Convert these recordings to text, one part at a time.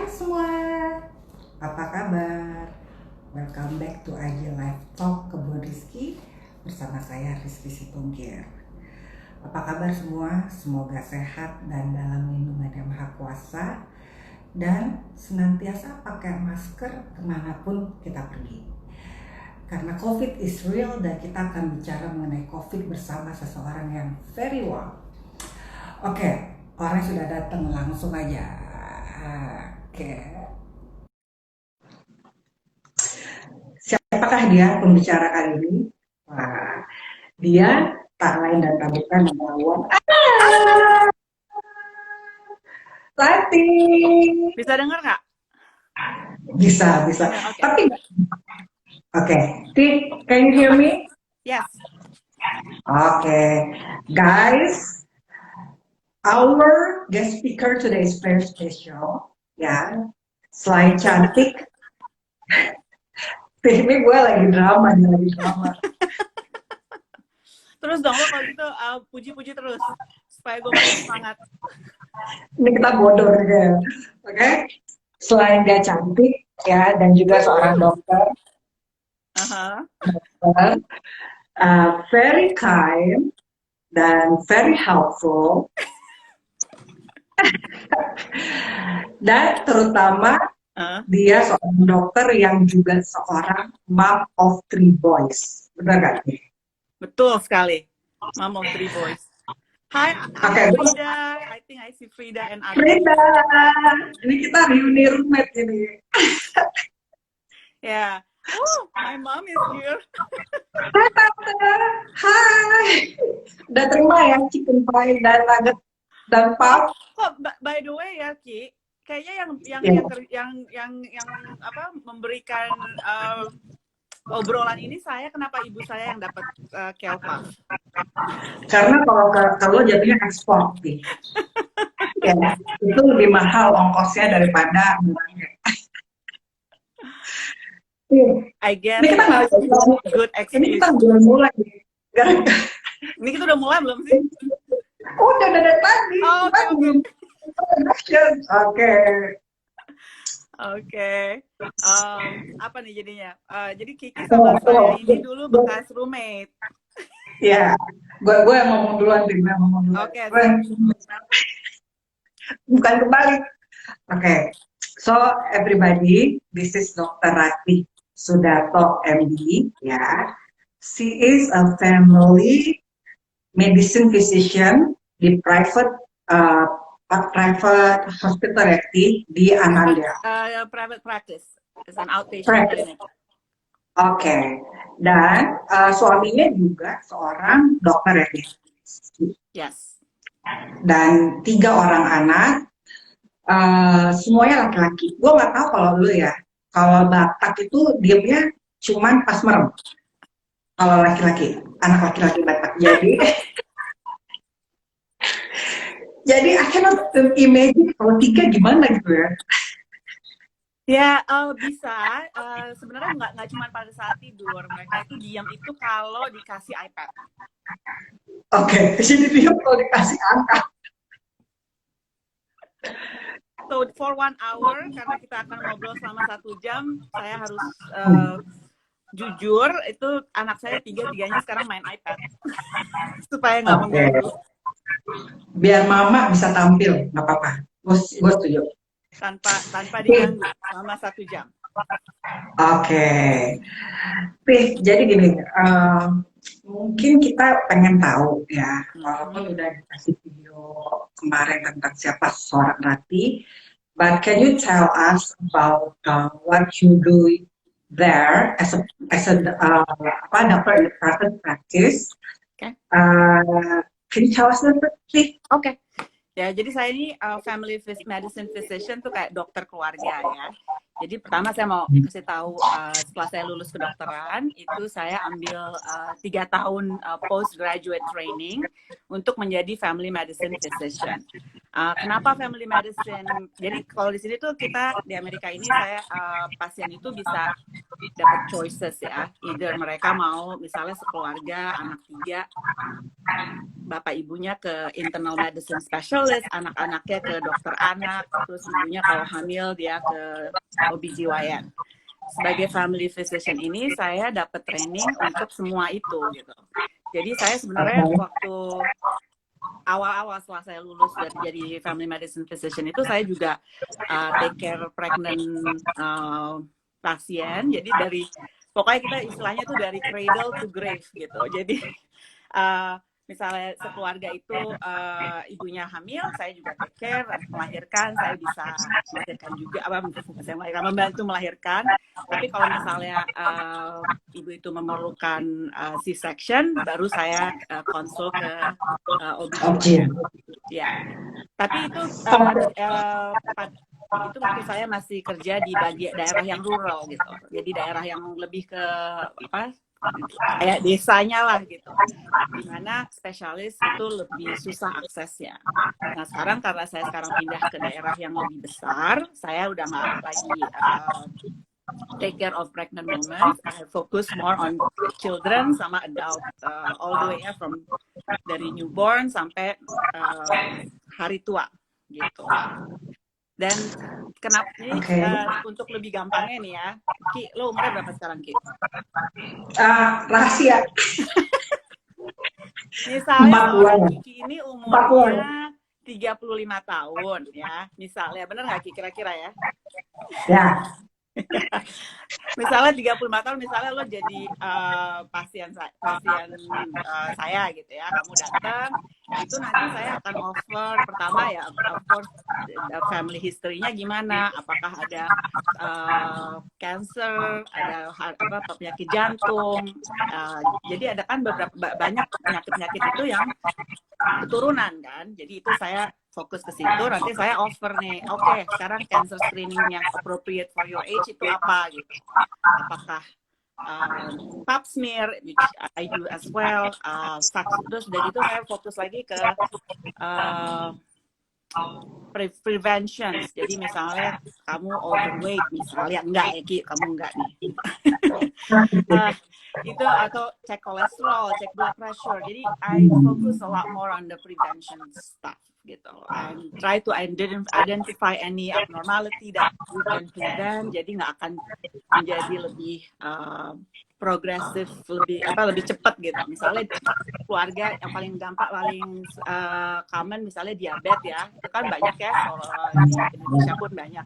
Hai semua, apa kabar? Welcome back to IG Live Talk Kebun Rizky bersama saya Rizky Situnggir. Apa kabar semua? Semoga sehat dan dalam lindungan yang maha kuasa dan senantiasa pakai masker kemanapun kita pergi. Karena COVID is real dan kita akan bicara mengenai COVID bersama seseorang yang very well. Oke, orang sudah datang langsung aja. Oke, siapakah dia pembicara kali ini? Wah, dia tak lain dan tak bukan adalah Lati. Bisa dengar nggak? Bisa, bisa. Oke. Tapi oke, can you hear me? Yes. Oke, guys, our guest speaker today is very special. Ya, selain cantik, ini gue lagi drama, Terus dong lo kalau gitu puji-puji terus supaya gue makin semangat. Ini kita bodoh gitu. Oke. Selain dia cantik ya dan juga seorang dokter, Aha. very kind dan very helpful, dan terutama dia seorang dokter yang juga seorang mom of 3 boys. Benar nggak nih? Betul sekali. Mom of 3 boys. Hai, Oke. Frida. I think I see Frida and Ardi. Frida, ini kita reuni roommate ini. Yeah. Oh, my mom is here. Hai Tante, hai. Udah terima ya chicken pie dan nugget dan puff? Kok by the way ya Ki, kayaknya yang apa memberikan obrolan ini kenapa ibu saya yang dapat kale puff? Karena kalau jadinya ekspor nih, ya itu lebih mahal ongkosnya daripada I guess ini kita nggak good ini excuse. kita belum mulai. Ini kita udah mulai belum sih? Udah dari tadi. Oh, Oke. Oke. Apa nih jadinya? Jadi Kiki sama saya ini dulu bekas roommate. Ya, gue yang ngomong duluan, tim yang ngomong duluan. Oke. Bukan kebalik. Oke. So everybody, this is Dr. Ratih Sudarto MD. Ya, she is a family medicine physician di private hospital di Ananda. Private practice, it's an outpatient clinic. Oke, dan suaminya juga seorang dokter Yes. Dan 3 orang anak, semuanya laki-laki. Gue nggak tahu kalau lu ya, kalau Batak itu diemnya cuman pas merem. Kalau laki-laki, anak laki-laki Batak. Jadi I cannot imagine kalau 3 gimana gitu ya. Ya, bisa. Sebenarnya nggak cuma pada saat tidur. Mereka itu diam itu kalau dikasih iPad. Oke, jadi diam kalau dikasih angka. So for 1 hour, karena kita akan ngobrol selama 1 jam, saya harus jujur, itu anak saya tiganya sekarang main iPad. Supaya nggak mengganggu. Biar mama bisa tampil, nggak apa-apa. Gue setuju. Tanpa diganggu selama 1 jam. Oke. Jadi gini, mungkin kita pengen tahu ya, walaupun udah dikasih video kemarin tentang siapa seorang Ratih, but can you tell us about what you do there as a doctor in private practice? Okay. Can you tell us a little bit? Okay. Ya, jadi saya ini family medicine physician tuh kayak dokter keluarga ya. Jadi pertama saya mau kasih tahu setelah saya lulus kedokteran itu saya ambil 3 tahun postgraduate training untuk menjadi family medicine physician. Kenapa family medicine? Jadi kalau di sini tuh kita di Amerika ini saya pasien itu bisa dapat choices ya. Either mereka mau misalnya sekeluarga anak 3, bapak ibunya ke internal medicine specialist, anak-anaknya ke dokter anak, terus ibunya kalau hamil dia ke OBGYN. Sebagai family physician ini saya dapat training untuk semua itu gitu. Jadi saya sebenarnya waktu awal-awal setelah saya lulus dari jadi family medicine physician itu saya juga take care pregnant pasien. Jadi dari pokoknya kita istilahnya tuh dari cradle to grave gitu. Jadi misalnya sekeluarga itu ibunya hamil, saya juga take care, melahirkan, saya bisa melahirkan juga, saya melahirkan, membantu melahirkan. Tapi kalau misalnya ibu itu memerlukan C-section, baru saya konsul ke OB/GYN. Ya, tapi itu itu waktu saya masih kerja di daerah yang rural gitu. Jadi daerah yang lebih ke apa? Kayak desanya lah gitu, dimana spesialis itu lebih susah aksesnya. Nah sekarang karena saya sekarang pindah ke daerah yang lebih besar, saya udah nggak lagi take care of pregnant women. I focus more on children sama adult, all the way from dari newborn sampai hari tua gitu. Dan kenapa ini untuk lebih gampangnya nih ya, Ki, lo umurnya berapa sekarang, Ki? Rahasia. Misalnya seorang Kiki ini umurnya 35 tahun ya, misalnya, bener nggak Ki kira-kira ya? Ya. Misalnya 35 tahun, misalnya lo jadi pasien saya gitu ya, kamu datang, itu nanti saya akan offer pertama ya, of course family history-nya gimana, apakah ada cancer, ada penyakit jantung, jadi ada kan banyak penyakit-penyakit itu yang keturunan kan, jadi itu saya fokus ke situ, nanti saya offer nih, oke, sekarang cancer screening yang appropriate for your age itu apa gitu, apakah pap smear, which I do as well, terus udah gitu saya fokus lagi ke prevention, jadi misalnya kamu overweight misalnya, enggak ya Ki, kamu enggak nih, itu atau cek kolesterol, cek blood pressure, jadi I focus a lot more on the prevention stuff gitu, and try to identify any abnormality that we can prevent, jadi nggak akan menjadi lebih progresif, lebih cepat gitu. Misalnya keluarga yang paling gampang, paling common misalnya diabetes ya, itu kan banyak ya, di Indonesia pun banyak.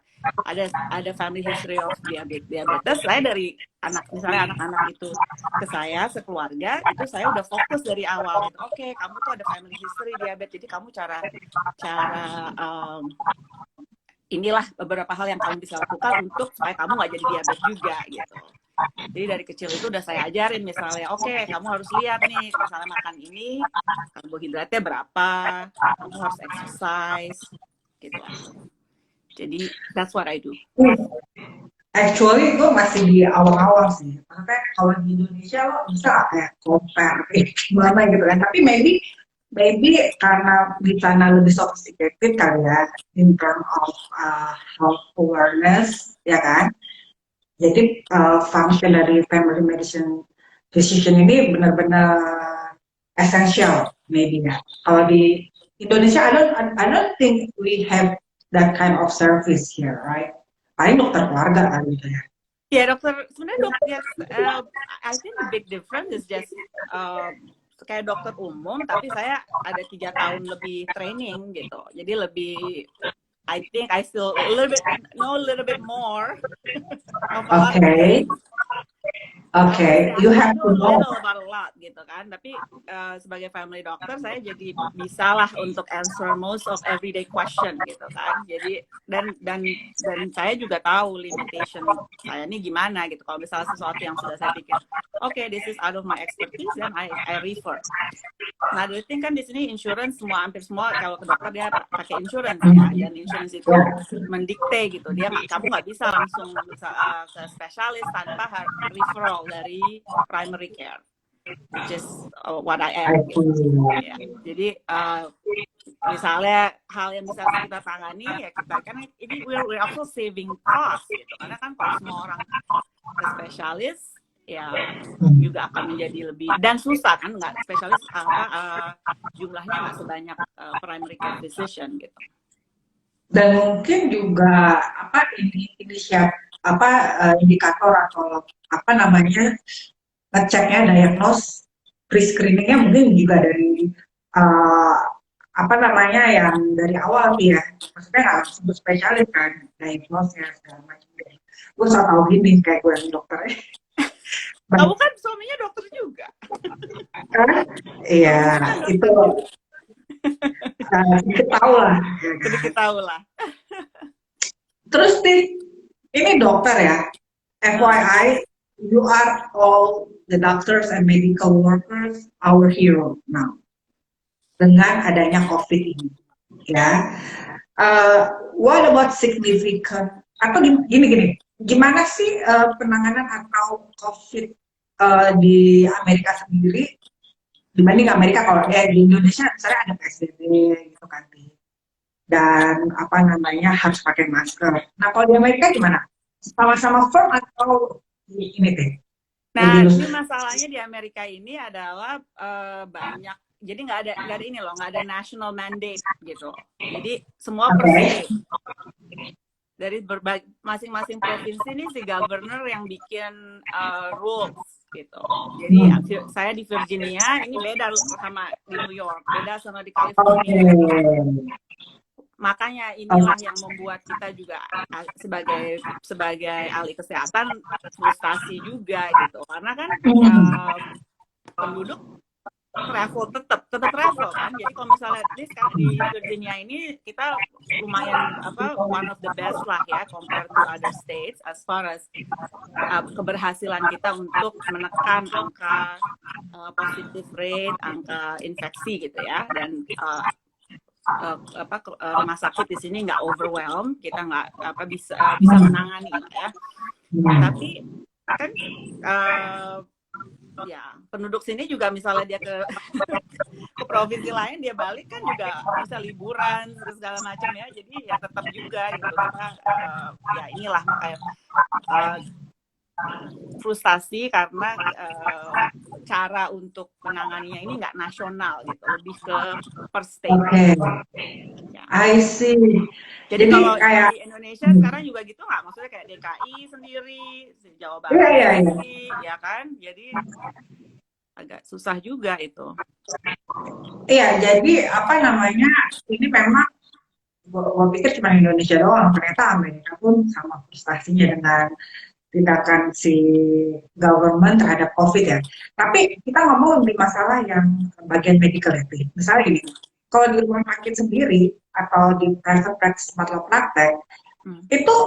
Ada family history of diabetes. Saya dari misalnya anak-anak itu ke saya sekeluarga, itu saya udah fokus dari awal gitu. Oke, kamu tuh ada family history diabetes, jadi kamu cara inilah beberapa hal yang kamu bisa lakukan untuk supaya kamu nggak jadi diabetes juga gitu. Jadi dari kecil itu udah saya ajarin misalnya, oke, kamu harus lihat nih, misalnya makan ini karbohidratnya berapa, kamu harus exercise gitu. Jadi that's what I do. Actually gue masih di awal-awal sih, makanya kalau di Indonesia lo bisa kayak compare gimana gitu kan, tapi maybe karena di sana lebih sophisticated kali ya in terms of health awareness ya kan, jadi function dari family medicine physician ini benar-benar essential maybe ya. Kalau di Indonesia I don't think we have that kind of service here, right? Paling dokter keluarga kan gitu ya. Ya dokter, sebenarnya dokter, I think the big difference is just kayak dokter umum, tapi saya ada 3 tahun lebih training gitu, jadi lebih, I think I still know a little bit more. Okay, you have to know about a lot gitu kan, tapi sebagai family doctor saya jadi bisa lah untuk answer most of everyday question gitu kan, jadi dan saya juga tahu limitation saya ini gimana gitu, kalau misalnya sesuatu yang sudah saya pikir okay, this is out of my expertise, then I refer. Nah, the thing kan di sini insurance hampir semua kalau ke dokter dia pakai insurance ya, dan insurance itu mendikte gitu, kamu nggak bisa langsung ke spesialis tanpa referral dari primary care. which is what I I am. Gitu. see. Ya. Jadi misalnya hal yang bisa kita tangani ya kita kan ini we're also saving cost gitu karena kan kalau semua orang ke spesialis ya juga akan menjadi lebih dan susah kan nggak spesialis jumlahnya nggak sebanyak primary care physician gitu. Dan mungkin juga apa indikator atau apa namanya ngeceknya diagnose pre-screeningnya mungkin juga dari apa namanya yang dari awal ya, maksudnya nggak langsung ke spesialis kan, diagnose ya segala macam. Gue so tau gini kayak gue yang dokter. Kamu kan suaminya dokter juga. Kan? Iya, itu sedikit tahu lah. Sedikit tahu lah. Terus ini dokter ya, FYI, you are all the doctors and medical workers our hero now. Dengan adanya COVID ini, ya. What about significant? Atau gini, gimana sih penanganan atau COVID di Amerika sendiri dibanding Amerika? Kalau di Indonesia misalnya ada PSBB gitu kan, dan apa namanya harus pakai masker. Nah kalau di Amerika gimana? Sama-sama firm atau ini deh? Nah ini masalahnya di Amerika ini adalah banyak. Jadi nggak ada ini loh, nggak ada national mandate gitu. Jadi semua per state. Dari masing-masing provinsi ini si governor yang bikin rules gitu. Jadi saya di Virginia ini beda sama di New York, beda sama di California. Makanya inilah yang membuat kita juga sebagai ahli kesehatan frustasi juga gitu. Karena kan penduduk travel tetap travel kan. Jadi kalau misalnya di Virginia ini kita lumayan one of the best lah ya compared to other states as far as keberhasilan kita untuk menekan angka positive rate, angka infeksi gitu ya, dan rumah sakit di sini nggak overwhelm, kita nggak bisa menangani lah ya. Tapi kan ya penduduk sini juga misalnya dia ke provinsi lain dia balik kan juga bisa liburan segala macam ya, jadi ya tetap juga gitu kita ya inilah makanya frustasi karena cara untuk menanganinya ini nggak nasional gitu, lebih ke per state. Ya. I see. Jadi kalau kayak di Indonesia sekarang juga gitu nggak? Maksudnya kayak DKI sendiri, Jawa Barat sendiri, ya kan? Jadi agak susah juga itu. Iya, jadi apa namanya? Ini memang gue pikir cuma Indonesia doang, ternyata Amerika pun sama frustasinya dengan tindakan si government terhadap COVID ya. Tapi kita ngomong di masalah yang bagian medical ya. Misalnya gini, kalau di rumah sakit sendiri atau di private practice tempat lo praktek, itu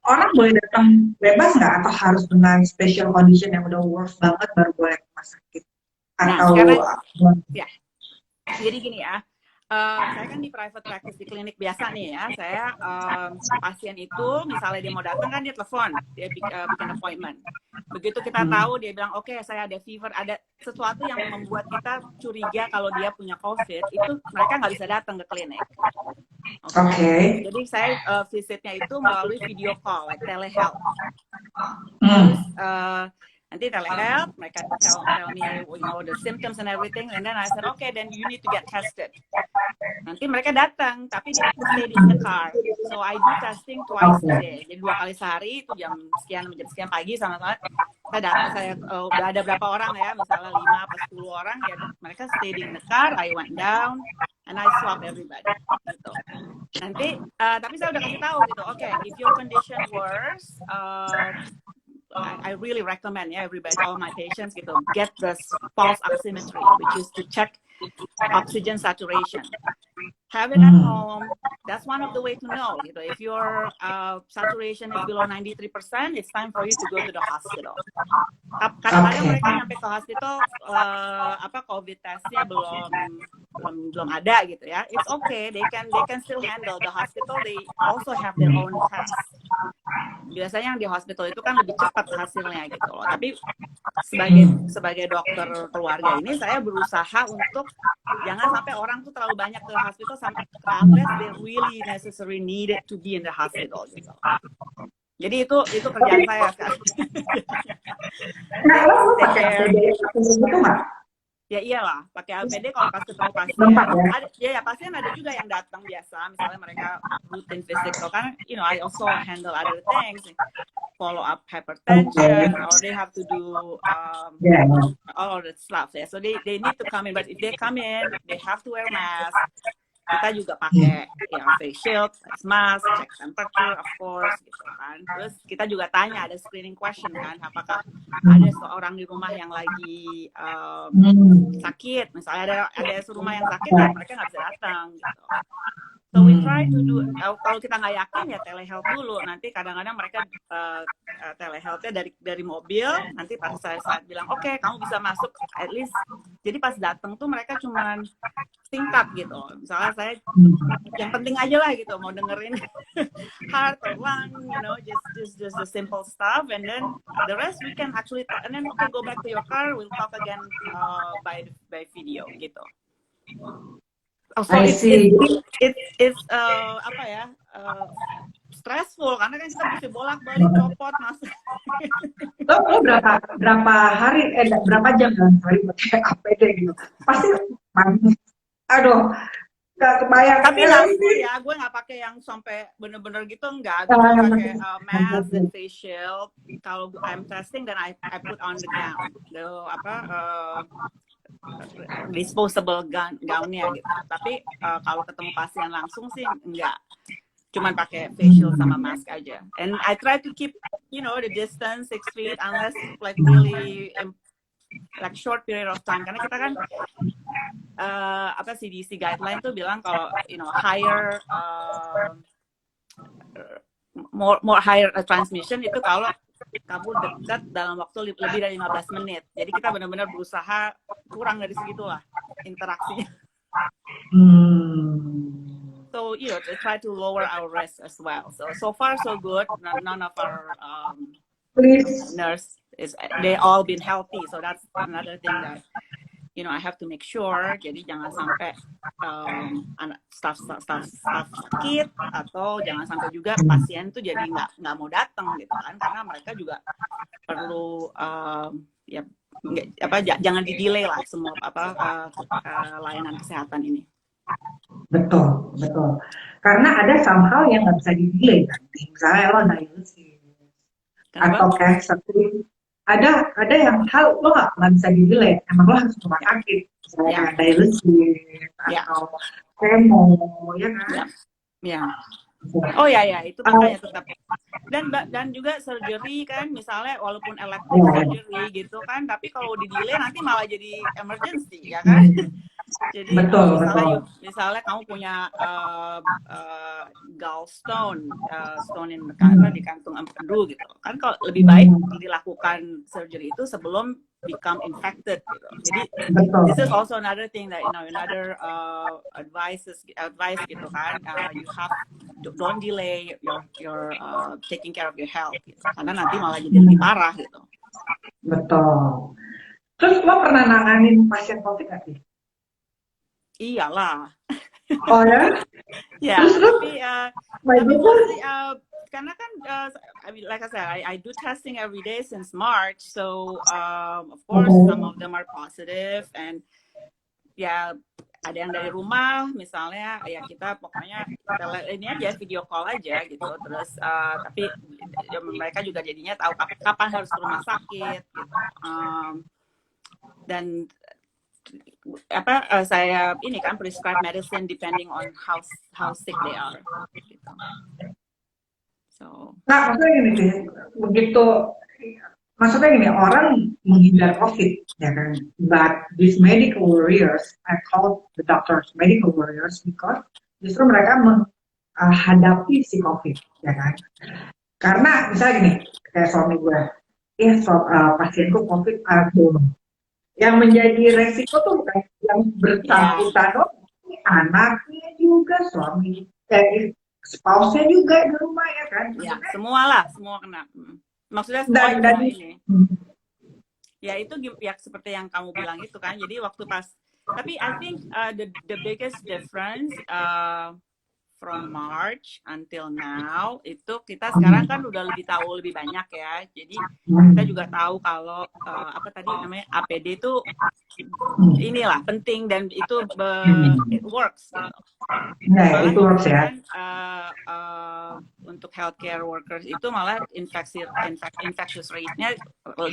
orang boleh datang bebas nggak atau harus dengan special condition yang udah worse banget baru boleh ke rumah sakit? Atau ya, jadi gini ya. Saya kan di private practice di klinik biasa nih ya, saya pasien itu misalnya dia mau datang kan dia telepon, dia bikin appointment. Begitu kita tahu dia bilang oke, saya ada fever, ada sesuatu yang membuat kita curiga kalau dia punya COVID, itu mereka nggak bisa datang ke klinik. Okay. Jadi saya visitnya itu melalui video call, like telehealth. Terus nanti telehealth, mereka tell me, the symptoms and everything, and then I said, okay, then you need to get tested. Nanti mereka datang, tapi dia stay in the car. So I do testing twice a day. Jadi 2 kali sehari, itu jam sekian pagi sama-sama. Saya udah ada berapa orang ya, misalnya 5 atau 10 orang, ya mereka stay in the car, I went down, and I swab everybody. Gitu. Nanti, tapi saya udah kasih tahu gitu, okay, if your condition worse, I really recommend everybody, all my patients gitu, get the pulse oximetry, which is to check oxygen saturation. Have it at home. That's one of the way to know. Gitu. If your saturation is below 93%, it's time for you to go to the hospital. Kadang-kadang mereka nyampe ke hospital, COVID testnya belum ada gitu ya. It's okay. They can still handle. The hospital, they also have their own test. Biasanya yang di hospital itu kan lebih cepat hasilnya gitu loh. Tapi sebagai dokter keluarga ini, saya berusaha untuk jangan sampai orang tuh terlalu banyak ke hospital sampai unless they really necessary needed to be in the hospital gitu. Jadi itu kerjaan saya sekarang. Nah, lo Take pakai care. APD itu nggak? Ya iyalah, pakai APD kalau kasih tahu pasien. Lengkap ya? Ya pasien ada juga yang datang biasa, misalnya mereka routine visit. Kan, I also handle other things, follow up hypertension, or they have to do Yeah. all of that stuff. Yeah. So they need to come in, but if they come in, they have to wear mask. Kita juga pakai face shield, face mask, check temperature, of course, gitu kan. Terus kita juga tanya, ada screening question kan, apakah ada seorang di rumah yang lagi sakit, misalnya ada serumah yang sakit, ya mereka nggak bisa datang, gitu. So we try to do, kalau kita nggak yakin ya telehealth dulu. Nanti kadang-kadang mereka telehealthnya dari mobil. Nanti pas saya bilang, oke, kamu bisa masuk at least. Jadi pas datang tuh mereka cuman singkat gitu. Misalnya saya yang penting aja lah gitu, mau dengerin heart or lung, just the simple stuff, and then the rest we can actually talk, and then okay, go back to your car, we'll talk again by video gitu. Oh, so it's apa ya, stressful karena kan kita mesti bolak-balik copot masuk. Lo berapa hari berapa jam dalam hari pakai APD gitu? Pasti aduh, nggak kebayang. Tapi langsung ya, gue nggak pakai yang sampai bener-bener gitu, nggak. Gue pakai mask dan face shield. Kalau I'm testing, then I put on the gown, disposable gownnya gitu. Tapi kalau ketemu pasien langsung sih enggak, cuman pakai facial sama mask aja. And I try to keep the distance 6 feet unless like really like short period of time, karena kita kan CDC guideline tuh bilang kalau higher more higher transmission itu kalau kamu dekat dalam waktu lebih dari 15 menit. Jadi kita benar-benar berusaha kurang dari segitulah interaksinya. So to try to lower our risk as well. So far so good. None of our nurse they all been healthy. So that's another thing that I have to make sure. Jadi jangan sampai staff sakit, atau jangan sampai juga pasien tuh jadi nggak mau datang gitu kan, karena mereka juga perlu jangan di-delay lah semua layanan kesehatan ini. Betul. Karena ada somehow yang nggak bisa di-delay kan. Misalnya lo dialysis atau cancer, ada yang hal lo nggak bisa di-delay. Emang lo harus ke rumah sakit, misalnya kayak dialysis atau kemo, ya kan? Ya. Oh ya, itu makanya tetap. Dan juga surgery kan, misalnya walaupun elective surgery gitu kan, tapi kalau di-delay nanti malah jadi emergency, ya kan? Jadi misalnya kamu punya gallstone, stone di kantung empedu gitu kan, kalau lebih baik dilakukan surgery itu sebelum become infected gitu. Jadi this is also another thing that another advice gitu kan, you have don't delay your taking care of your health gitu, karena nanti malah jadi lebih parah gitu. Betul. Terus lo pernah nanganin pasien COVID nggak sih? Iyalah. Oh ya? Ya, tapi karena kan like I said, I do testing every day since March, so of course some of them are positive, and ya ada yang dari rumah misalnya, ya kita pokoknya ini aja video call aja gitu. Terus tapi mereka juga jadinya tahu kapan harus ke rumah sakit gitu. Dan saya ini kan prescribe medicine depending on how sick they are gitu. So maksudnya gini sih, maksudnya gini, orang menghindar COVID ya kan, but these medical warriors, I call the doctors medical warriors because justru mereka menghadapi si COVID ya kan. Karena misalnya gini, kayak suami gue, pasienku COVID, yang menjadi resiko tuh bukan yang bersangkutan, anaknya juga, suami, spouse-nya juga di rumah ya kan. Ya, semua kena. Maksudnya semua ini. Ya itu ya seperti yang kamu bilang itu kan. Jadi waktu pas, tapi I think the biggest difference from March until now itu kita sekarang kan udah lebih tahu lebih banyak ya. Jadi kita juga tahu kalau apa tadi namanya APD itu inilah penting dan itu it works gitu. Nah, Malah itu works ya. kan untuk healthcare workers itu malah infectious rate-nya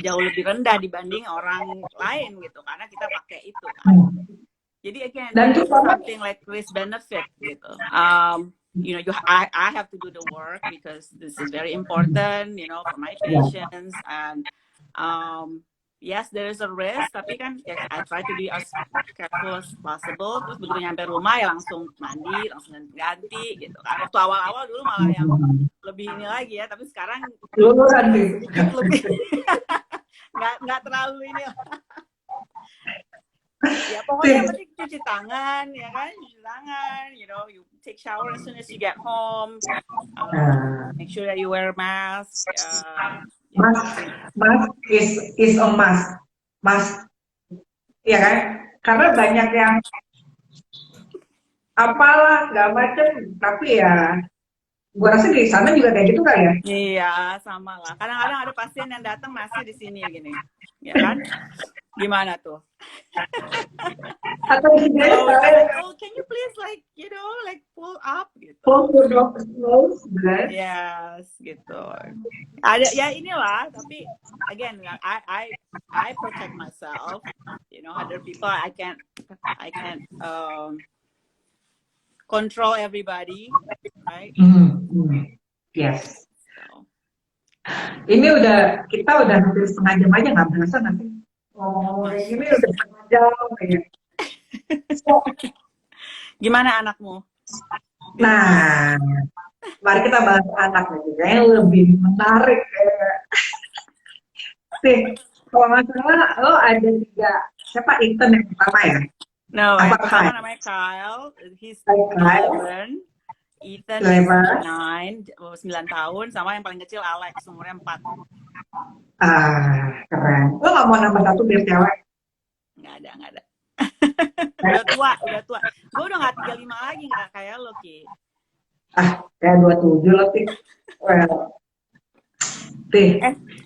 jauh lebih rendah dibanding orang lain gitu karena kita pakai itu kan. Jadi again, Dan this itu is something like risk benefit gitu. You know, I have to do the work because this is very important, you know, for my patients and yes, there is a risk, tapi kan ya, I try to be as careful as possible. Terus begitu nyampe rumah ya langsung mandi, langsung ganti gitu kan. Waktu awal-awal dulu malah yang lebih ini lagi ya, tapi sekarang sedikit lebih nggak terlalu ini. Ya pokoknya yang penting cuci tangan ya kan, cuci tangan, you know, you take shower as soon as you get home, make sure that you wear mask. Mask is a must, ya kan? Karena banyak yang apalah nggak macem, tapi ya gua rasa di sana juga kayak gitu kali ya. Iya sama lah. Kadang-kadang ada pasien yang datang masih di sini gini, ya kan? Gimana tuh? Atau oh, can you please like you know like pull up gitu. Pull your doctor's nose, yes, gitu. Ada ya inilah, tapi again I protect myself. You know, other people I can't control everybody, right? Yes. So. Ini kita udah hampir setengah jam aja nggak berasa nanti. Oh, ini udah setengah jam kayak. So, gimana anakmu? Nah, mari kita bahas anak lagi. Kayaknya lebih menarik kayak. Nih, kalau nggak salah lo ada 3. Siapa Ethan yang pertama ya? No, yang pertama namanya Kyle. He's 11. Ethan 9 tahun, sama yang paling kecil Alex, umurnya 4. Keren. Lo nggak mau nambah 1 biar cewek? Nggak ada. udah tua. Gue udah nggak 35 lagi, nggak kayak lo, Ki. Kayak 27 lo, Ki. Well.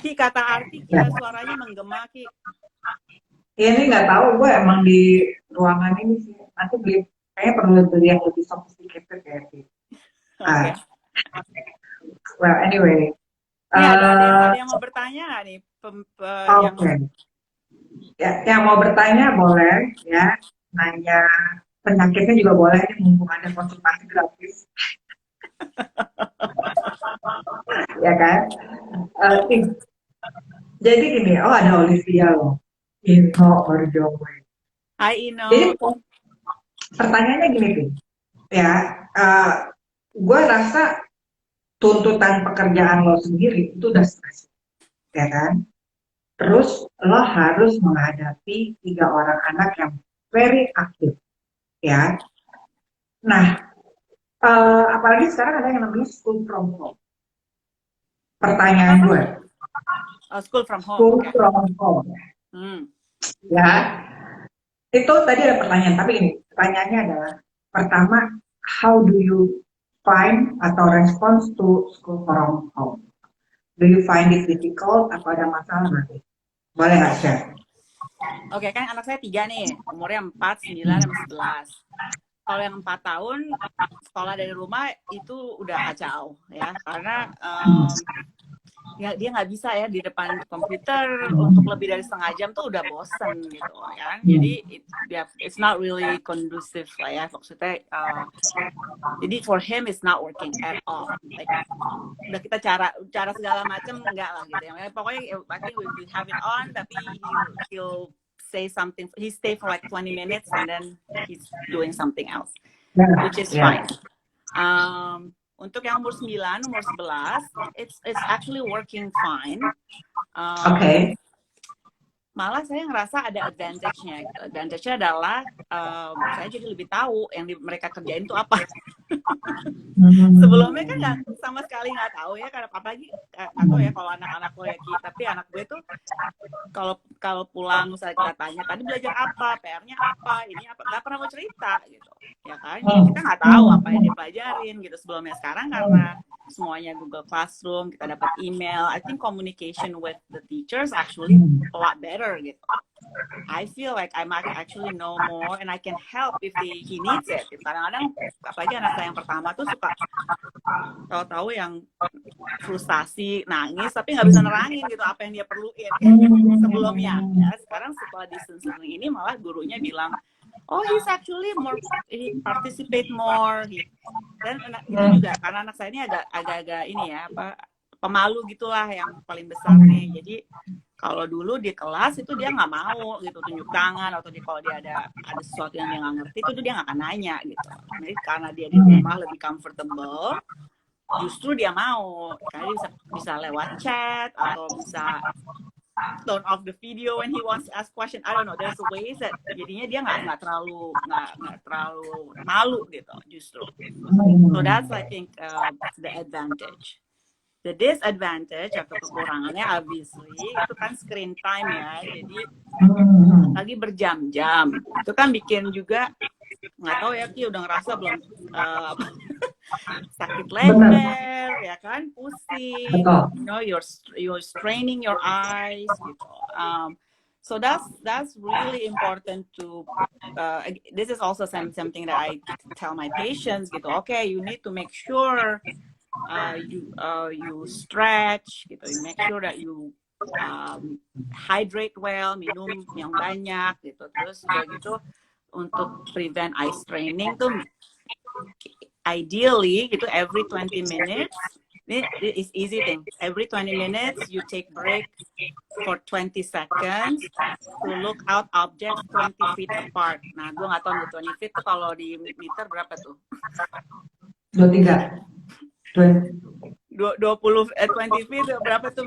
Ki, kata Arti, suaranya menggema, Ki. Ini nggak tahu, gue emang di ruangan ini sih. Nanti kayaknya perlu beli yang lebih sophisticated kayak Ki. Okay. Well, anyway. Ada yang mau bertanya nggak nih? Yang mau bertanya boleh ya, nanya penyakitnya juga boleh, mumpung ada konsultasi gratis. Ya kan? Jadi gini, ada Olivia loh, Ino Orjowe. Hai Ino. Jadi pertanyaannya gini tuh, ya, gue rasa tuntutan pekerjaan lo sendiri itu udah stres, ya kan? Terus lo harus menghadapi 3 orang anak yang very aktif, ya. Nah, apalagi sekarang ada yang namanya school from home. Pertanyaan gue. School from home. School from home. Ya, itu tadi ada pertanyaan, tapi ini pertanyaannya adalah, pertama, how do you find atau response to school from home? Do you find it difficult atau ada masalah nanti? Boleh nggak share? Oke, kan anak saya 3 nih, umurnya 4, 9, dan 11. Kalau yang 4 tahun, sekolah dari rumah itu udah kacau ya, karena ya dia nggak bisa ya di depan komputer untuk lebih dari setengah jam tuh udah bosen gitu kan. Jadi it's not really conducive lah ya, maksudnya jadi for him it's not working at all. Like udah kita cara segala macam enggak lah gitu ya. Pokoknya I think we have it on, tapi he'll say something, he stay for like 20 minutes and then he's doing something else, which is fine. Untuk yang umur 9, umur 11, it's actually working fine. malah saya ngerasa ada advantage-nya gitu. Advantage-nya adalah saya jadi lebih tahu yang mereka kerjain itu apa. Sebelumnya kan sama sekali nggak tahu ya, karena apalagi nggak tahu ya kalau anak-anak lo ya Ki, tapi anak gue tuh kalau pulang misalnya kita tanya tadi belajar apa, PR-nya apa, ini apa, nggak pernah mau cerita gitu, ya kan? Jadi kita nggak tahu apa yang dipelajarin gitu sebelumnya. Sekarang karena semuanya Google Classroom, kita dapat email, I think communication with the teachers actually a lot better gitu. I feel like I might actually know more and I can help if he needs it. Kadang-kadang apalagi anak saya yang pertama tuh suka tahu-tahu yang frustasi, nangis, tapi nggak bisa nerangin gitu apa yang dia perluin sebelumnya. Ya, sekarang setelah distance learning ini malah gurunya bilang, oh he's actually more, he participate more. Dan itu juga karena anak saya ini agak-agak ini ya, pemalu gitulah yang paling besar nih. Jadi kalau dulu di kelas itu dia nggak mau gitu tunjuk tangan, atau kalau dia ada sesuatu yang dia nggak ngerti itu dia nggak akan nanya gitu. Jadi karena dia di rumah lebih comfortable, justru dia mau, karena dia bisa lewat chat atau bisa turn off the video when he wants to ask question. I don't know, there's ways that jadinya dia nggak terlalu malu gitu justru. So that's I think the advantage. The disadvantage atau kekurangannya obviously itu kan screen time ya, jadi lagi berjam-jam itu kan bikin juga nggak tahu ya Ki udah ngerasa belum sakit leher ya kan, pusing, you know, you're straining your eyes gitu. So that's really important to this is also something that I tell my patients gitu. Okay, you need to make sure you stretch gitu, you make sure that you hydrate well, minum yang banyak gitu. Terus udah gitu untuk prevent eye straining tuh ideally gitu every 20 minutes. It is easy thing. Every 20 minutes you take break for 20 seconds to look out objects 20 feet apart. Nah, gue nggak tahu 20 feet tuh kalau di meter berapa tuh? 23. 20 feet berapa tuh?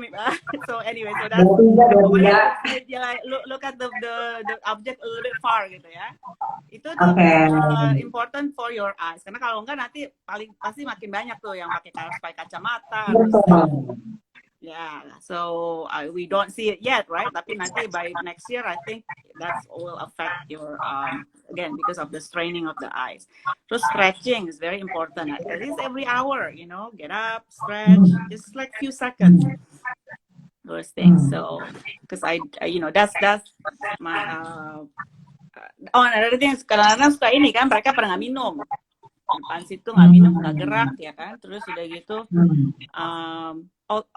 So anyway, so that's look at the object a little bit far gitu ya. Itu tuh important for your eyes, karena kalau enggak nanti pasti makin banyak tuh yang pakai kacamata. Yeah, so we don't see it yet, right? Tapi nanti by next year, I think that will affect your again because of the straining of the eyes. So stretching is very important. At least every hour, you know, get up, stretch, just like few seconds. Those things. So because I you know that's my oh, another thing, kadang-kadang suka ini kan mereka pernah nggak minum. Depan situ nggak minum, nggak gerak ya kan. Terus udah gitu.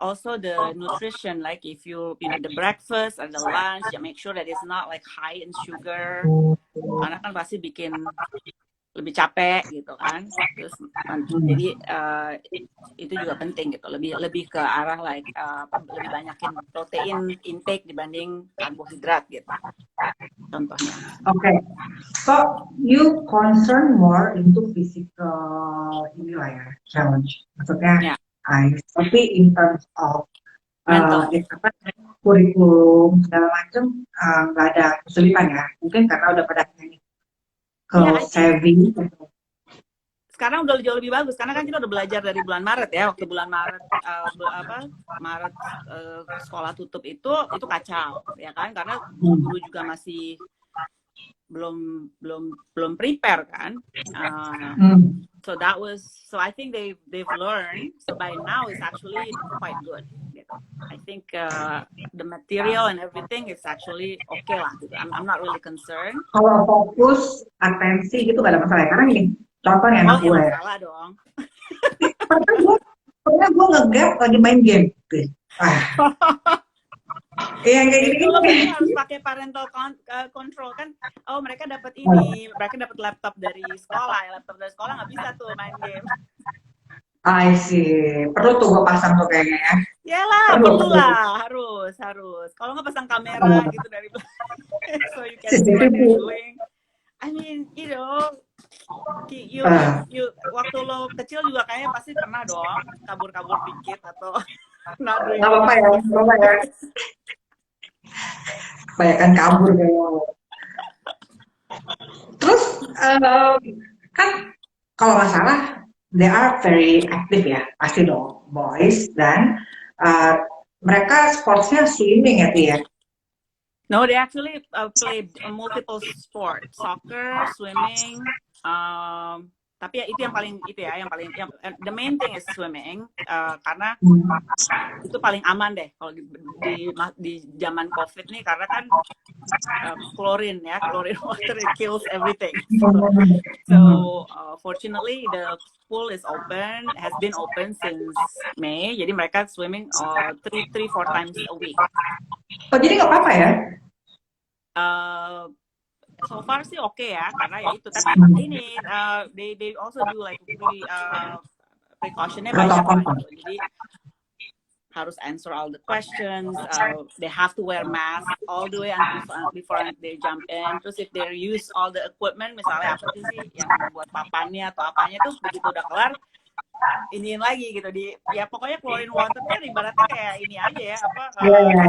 Also the nutrition, like if you know the breakfast and the lunch, you make sure that it's not like high in sugar, karena kan pasti bikin lebih capek gitu kan. Terus jadi itu juga penting gitu, lebih ke arah like lebih banyakin protein intake dibanding karbohidrat gitu contohnya. Okay, so you concern more into physical inilah ya challenge, maksudnya tapi in terms of kurikulum segala macam nggak ada kesulitan ya, mungkin karena udah pada saving. Sekarang udah jauh lebih bagus karena kan kita udah belajar dari bulan Maret ya, waktu bulan Maret sekolah tutup itu kacau ya kan, karena guru juga masih belum prepare kan. So I think they've learned. So by now it's actually quite good. Gitu. I think the material and everything is actually okay lah. Gitu. I'm not really concerned. Kalau fokus, atensi gitu gak ada masalah. Karena gini, contohnya anak gue. Masalah dong. Pernah gue nge-gap lagi main game. Iya kayak gini. Harus pakai parental control kan. Oh mereka dapat ini, mereka dapat laptop dari sekolah. Laptop dari sekolah nggak bisa tuh main game. I see. Perlu tuh gue pasang tuh kayaknya ya. Iyalah, perlu lah, harus. Kalau nggak pasang kamera gitu dari so you can see what they're doing. I mean, you know, you waktu lo kecil juga kayaknya pasti pernah dong kabur-kabur dikit atau nggak apa-apa ya. Banyakan kabur kayaknya. Terus kan kalau nggak salah they are very active ya, pasti dong boys dan uh, mereka sportsnya swimming ya Ti ya. No, they actually play multiple sport, soccer, swimming. Tapi ya itu yang paling the main thing is swimming karena itu paling aman deh kalau di zaman COVID nih karena kan chlorine water it kills everything. So fortunately the pool is open, has been open since May. Jadi mereka swimming 4 times a week. Oh jadi nggak apa-apa ya? So far sih oke ya karena ya itu tapi ini they also do like precautionnya banyak kan gitu. Jadi harus answer all the questions, they have to wear mask all the way before they jump in. Terus if they use all the equipment misalnya apa sih yang buat papannya atau apanya tuh begitu udah kelar iniin lagi gitu ya pokoknya chlorine water kan ibaratnya kayak ini aja ya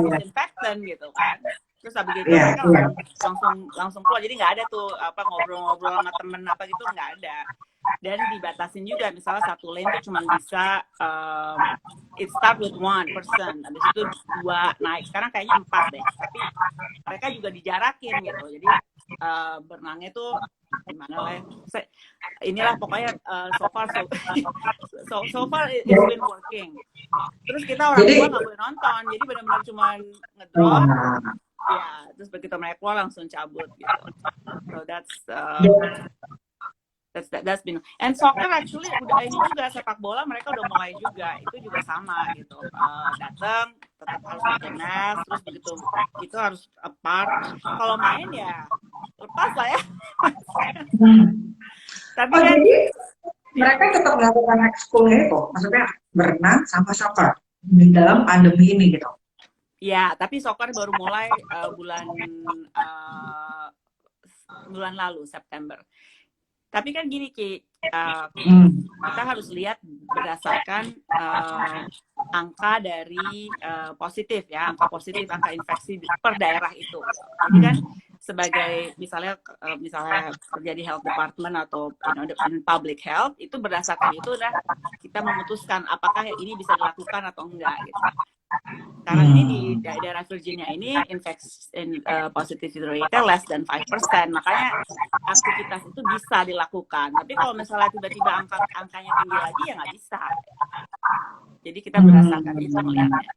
disinfektan gitu kan. Terus habis itu mereka langsung keluar jadi nggak ada tuh apa ngobrol-ngobrol sama temen apa gitu nggak ada. Dan dibatasin juga misalnya satu lane tuh cuma bisa it start with 1 person, habis itu 2 naik sekarang kayaknya 4 deh tapi mereka juga dijarakin gitu jadi berenangnya tuh gimana lah inilah pokoknya so far it's been working. Terus kita orang tua nggak boleh nonton jadi benar-benar cuma ngedrop ya terus begitu mereka keluar langsung cabut gitu. So that's been and soccer actually udah ini juga sepak bola mereka udah mulai juga itu juga sama gitu datang tetap harus pakai mask terus begitu itu harus apart kalau main ya lepas lah ya. Tapi kan jadi mereka tetap melakukan ekskulnya itu maksudnya berenang sama soccer di dalam pandemi ini gitu ya tapi soccer baru mulai bulan lalu September. Tapi kan gini Ki, kita harus lihat berdasarkan angka dari positif ya, angka infeksi per daerah itu. Jadi kan sebagai misalnya kerja di health department atau in public health itu berdasarkan itu udah kita memutuskan apakah ini bisa dilakukan atau enggak gitu. Karena ini di daerah Virginia ini positivity rate-nya less than 5%, makanya aktivitas itu bisa dilakukan. Tapi kalau misalnya tiba-tiba angkanya tinggi lagi ya nggak bisa. Jadi kita berdasarkan itu melihatnya.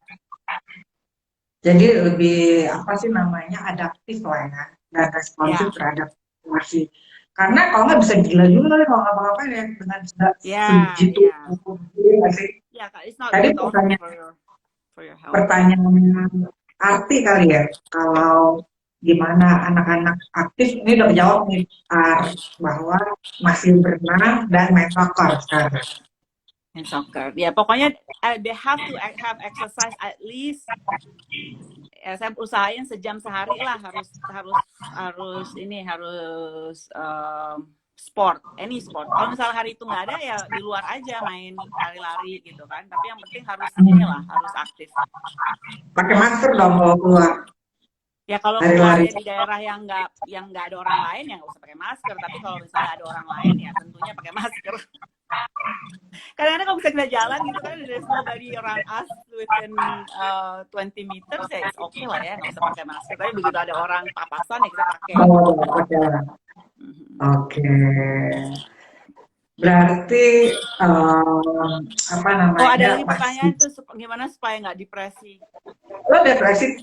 Jadi lebih apa sih namanya adaptif lah ya dan responsif terhadap situasi. Karena kalau nggak bisa gila juga kalau ngapa-ngapain ya dengan segitu. Ya, it's not good for your health. Pertanyaan arti kali ya kalau gimana anak-anak aktif ini udah jawab nih bahwa masih berenang dan main soccer sekarang. Main soccer, ya pokoknya they have to have exercise at least. Ya, saya usahain sejam sehari lah harus sport, any sport. Kalau misalnya hari itu nggak ada ya di luar aja main lari-lari gitu kan. Tapi yang penting harus harus aktif. Pakai masker dong kalau keluar. Ya kalau keluarnya di daerah yang nggak ada orang lain ya nggak usah pakai masker. Tapi kalau misalnya ada orang lain ya tentunya pakai masker. Kadang-kadang kalau bisa kita jalan gitu kan there's nobody around us within 20 meters ya it's okay lah ya nggak usah pakai masker. Tapi begitu ada orang papasan ya kita pakai. Oke. Berarti apa namanya? Oh ada lagi pertanyaan tuh gimana supaya nggak depresi? Lo depresi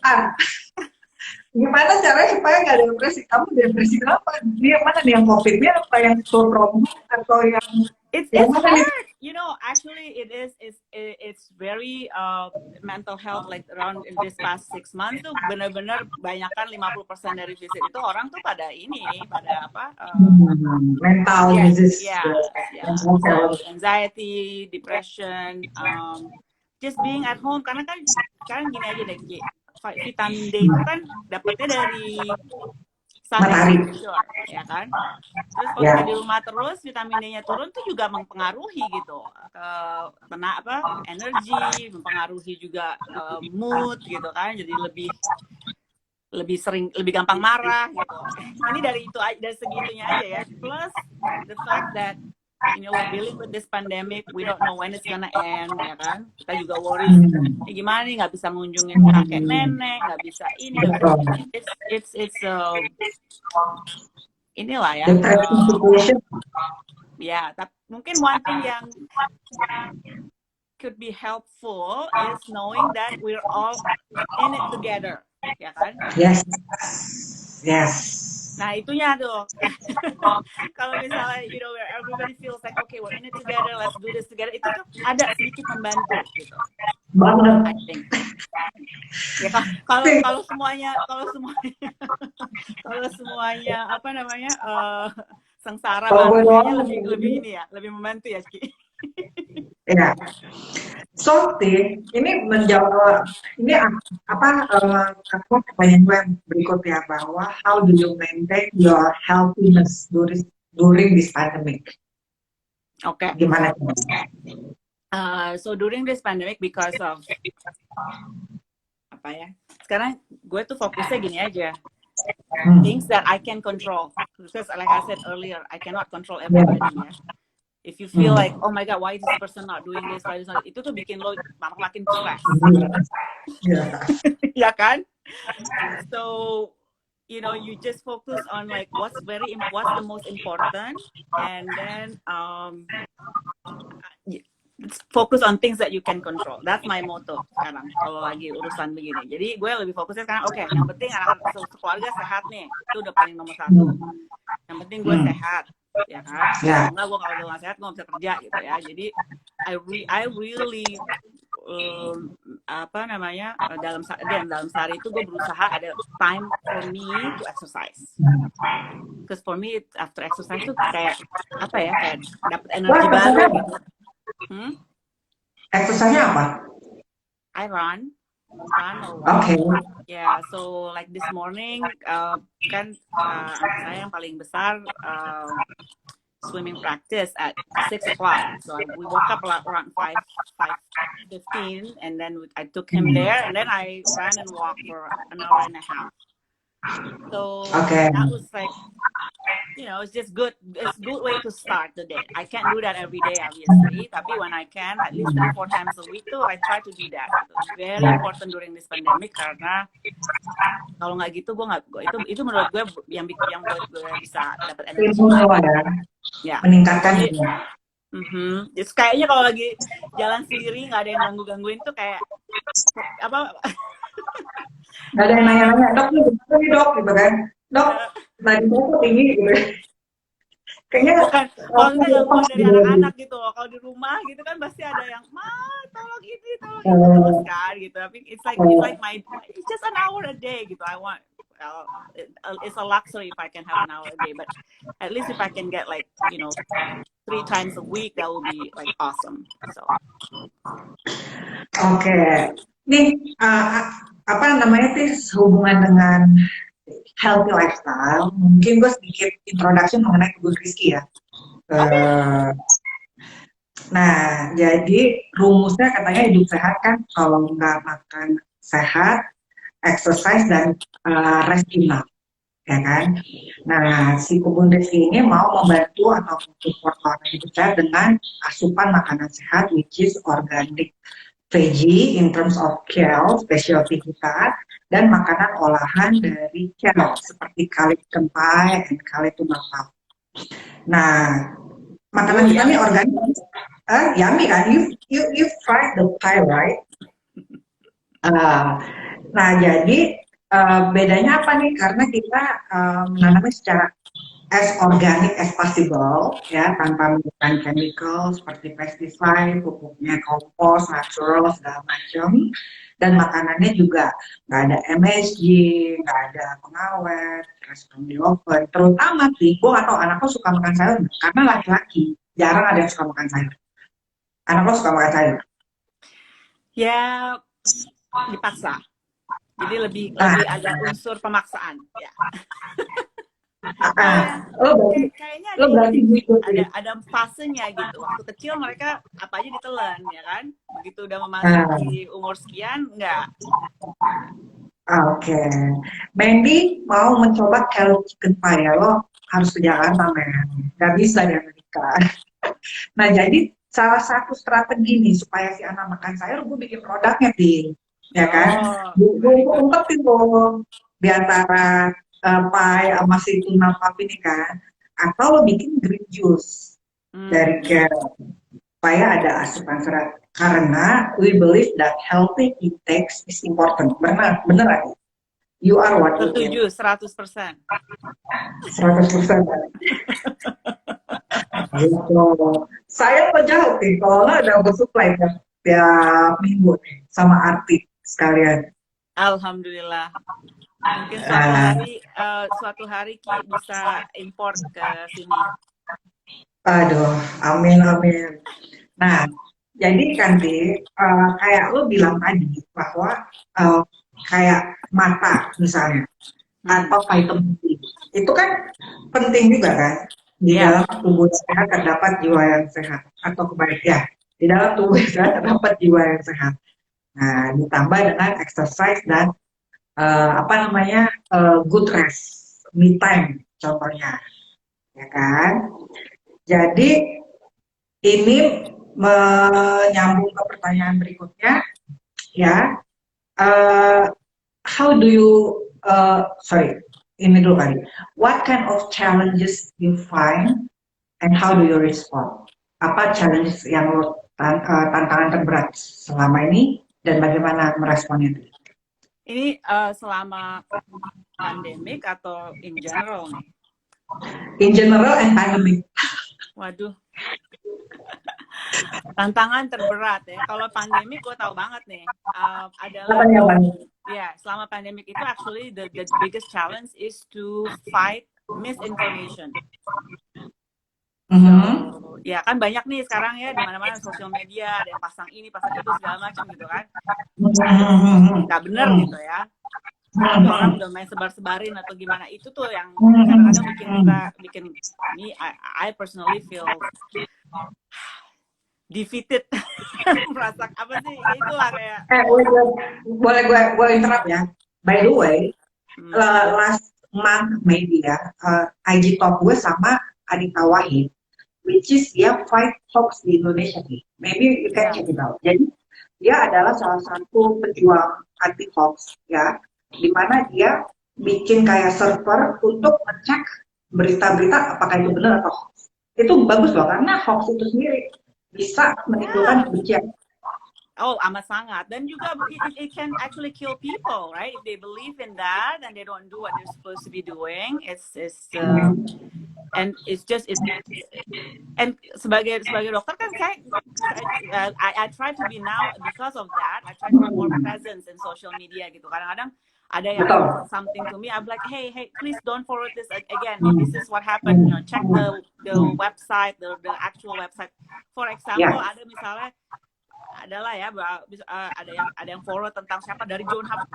gimana caranya supaya nggak depresi? Kamu depresi kenapa? Dia mana nih yang COVID-nya apa yang promo atau yang It's hard, you know. Actually, it's very mental health. Like around in this past 6 months tuh benar-benar banyakkan 50% dari visit itu orang tuh pada apa? Mental disease, anxiety, depression, just being at home. Karena kan sekarang gini aja deh, vitamin D itu kan dapetnya dari matahari, ya kan. Terus kalau kita di rumah terus vitamin D-nya turun tuh juga mempengaruhi gitu ke energi, mempengaruhi juga mood gitu kan. Jadi lebih gampang marah gitu. Ini dari segitunya aja ya. Plus the fact that we're dealing with this pandemic, we don't know when it's gonna end, ya kan? Kita juga worries, gimana nih nggak bisa ngunjungin kakek nenek, nggak bisa ini, nggak bisa ini. It's inilah ya. Ya, tapi mungkin one thing yang could be helpful is knowing that we're all in it together, ya kan? Yes. Nah, itunya tuh. Kalau misalnya, where everybody feels like, okay, we're in it together, let's do this together, itu tuh ada sedikit membantu, gitu. I think. Ya, kalau semuanya, apa namanya, sengsara, lebih ini ya, lebih membantu ya, Ki. Ya. Soti, ini menjawab ini pertanyaan gue yang berikutnya bahwa how do you maintain your healthiness during this pandemic? Okay. Gimana? So during this pandemic, because of apa ya? Sekarang gue tuh fokusnya gini aja. Things that I can control. Because like I said earlier, I cannot control everybody ya. If you feel like, oh my God, why is this person not doing this? Why is not? Itu tuh bikin lo makin stress. Ya kan? So, you just focus on like what's the most important, and then focus on things that you can control. That's my motto sekarang kalau lagi urusan begini. Jadi gue lebih fokusnya sekarang, oke, yang penting anak-anak keluarga sehat nih. Itu udah paling nomor 1. Yang penting gue sehat. Ya kan? Enggak, gue kalau nggak sehat gue nggak bisa kerja gitu ya. Jadi I really dalam sehari itu gue berusaha ada time for me to exercise. Because for me after exercise tuh kayak kayak dapat energi baru gitu. Exercise-nya apa? I run. Okay. Yeah, so like this morning kan anak saya yang paling besar swimming practice at 6 o'clock. So we woke up around 5:15, and then I took him there, and then I ran and walked for an hour and a half. So that was like, it's just good. It's a good way to start the day. I can't do that every day, obviously. Tapi when I can, at least 3-4 times a week tuh, I try to do that. It's very important during this pandemic karena kalau nggak gitu, itu menurut gue yang buat gue bisa dapat energi. Ya. Meningkatkan. Jadi kayaknya kalau lagi jalan sendiri nggak ada yang gangguin tuh kayak apa? Nggak ada yang nanya-nanya, dok gitu kan, dok tadi tuh tinggi gitu. Kayaknya bukan kalau gangguan dari anak-anak gitu loh. Kalau di rumah gitu kan pasti ada yang tolong ini terus kan gitu. Tapi it's like it's just an hour a day gitu. I want it's a luxury if I can have an hour a day, but at least if I can get like 3 times a week, that will be like awesome. So okay. Nih apa namanya hubungan dengan healthy lifestyle, mungkin gue sedikit introduction mengenai kebun Rizky ya. Nah, jadi rumusnya katanya hidup sehat kan, kalau nggak makan sehat, exercise dan rest enough, ya kan? Nah, si kebun Rizky ini mau membantu atau support orang hidup sehat dengan asupan makanan sehat, which is organic veggie in terms of kale, specialty kita, dan makanan olahan dari kale seperti kale kempai dan kale tumbang. Nah, makanan kita ini organik, yummy kan? You fried the pie, right? Nah, jadi bedanya apa nih? Karena kita menanamnya secara as organic as possible, ya, tanpa menggunakan chemical seperti pesticide, pupuknya kompos, natural, segala macam. Dan makanannya juga nggak ada MSG, nggak ada pengawet, terus di oven. Terutama sih, gue nggak tahu anakku suka makan sayur, karena laki-laki jarang ada yang suka makan sayur. Anak lo suka makan sayur? Ya, dipaksa. Jadi lebih ada unsur pemaksaan, ya. Kayaknya ada fasenya gitu. Waktu kecil mereka apa aja ditelan, ya kan? Begitu udah memasuki umur sekian, enggak. Oke, Mandy mau mencoba Hello Chicken Pie ya, lo harus ke Jakarta, men. Gak bisa di Amerika. Nah, jadi salah satu strategi nih supaya si anak makan sayur, gue bikin produknya, Ting. Ya kan? Oh, Gue very good. umpetin tuh di antara pie sama si tuna puff ini kan. Atau lo bikin green juice Hmm. dari carrot supaya ada asupan serat. Karena we believe that healthy intakes is important. Benar, benar aja. You are what you eat. Setuju 100%. 100%. Gitu. Saya mau jawab nih, kalau nggak ada oversupply tiap minggu nih sama Arti sekalian. Alhamdulillah. Mungkin Ah, suatu hari Ki bisa import ke sini. aduh, amin amin. Nah, jadi kan kayak lo bilang tadi bahwa eh, kayak mata misalnya Hmm. atau vitamin D itu kan penting juga kan di Ya, dalam tubuh sehat terdapat jiwa yang sehat atau kebaikan di dalam tubuh sehat terdapat jiwa yang sehat. Nah, ditambah dengan exercise dan apa namanya good rest, me time contohnya, ya kan? Jadi ini menyambung ke pertanyaan berikutnya, ya. Uh, how do you, sorry, ini dulu kali. What kind of challenges you find and how do you respond? Apa challenge yang lo tantangan terberat selama ini dan bagaimana meresponnya? ini selama pandemik atau in general nih? In general and pandemic. Waduh, tantangan terberat ya. Kalau pandemik gue tahu banget nih. Adalah Apa nih kalau abang? ya selama pandemik itu actually the biggest challenge is to fight misinformation. So, Mhm. ya kan banyak nih sekarang ya di mana-mana sosial media ada yang pasang ini, pasang itu segala macam gitu kan. Nggak bener gitu ya. Tapi orang udah main sebar-sebarin atau gimana. Itu tuh yang kadang-kadang bikin kita me I personally feel defeated. Merasa apa sih? Ya itulah kayak Boleh gue interrupt ya. By the way, hmm, last month maybe ya, IG talk gue sama Adita Wahid, which is dia fight hoax di Indonesia nih. Maybe you can ya. check it out. Jadi dia adalah salah satu pejuang anti hoax ya, di mana dia bikin kayak server untuk ngecek berita-berita apakah itu benar atau hoax. Itu bagus loh karena hoax itu sendiri bisa menimbulkan Ya. kebencian. Oh, amat sangat. Dan juga it can actually kill people, right? If they believe in that and they don't do what they're supposed to be doing, and it's just it. And sebagai dokter kan I try to be now because of that. I try to be more present in social media gitu. Kadang-kadang ada yang Betul. forward something to me, I'm like, hey, please don't forward this again. This is what happened. You know, check the website, the actual website. For example, Ya. ada misalnya adalah ya ada yang forward tentang siapa dari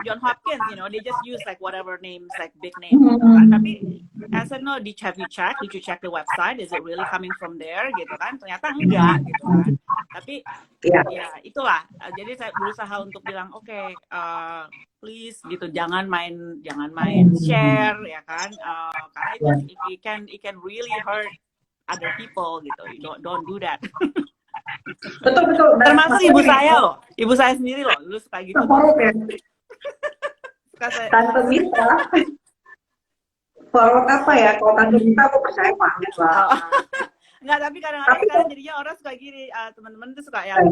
John Hopkins, you know, they just use like whatever names, like big name gitu kan. Tapi I said no, did you check the website, is it really coming from there gitu kan, ternyata enggak gitu kan. Tapi Ya. ya itulah, jadi saya berusaha untuk bilang oke, please gitu, jangan main share ya kan, karena itu it can really hurt other people gitu. Don't do that. Betul betul. Dan Termasuk maksudnya ibu gini, saya loh, ibu saya sendiri loh, dulu suka gitu tuh. forward ya. Suka saya, Tante Mita, forward apa ya? Kalau Tante Mita aku percaya banget oh. banget. Nggak, tapi kadang-kadang Tapi sekarang tuh, jadinya orang suka gini, teman-teman tuh suka yang,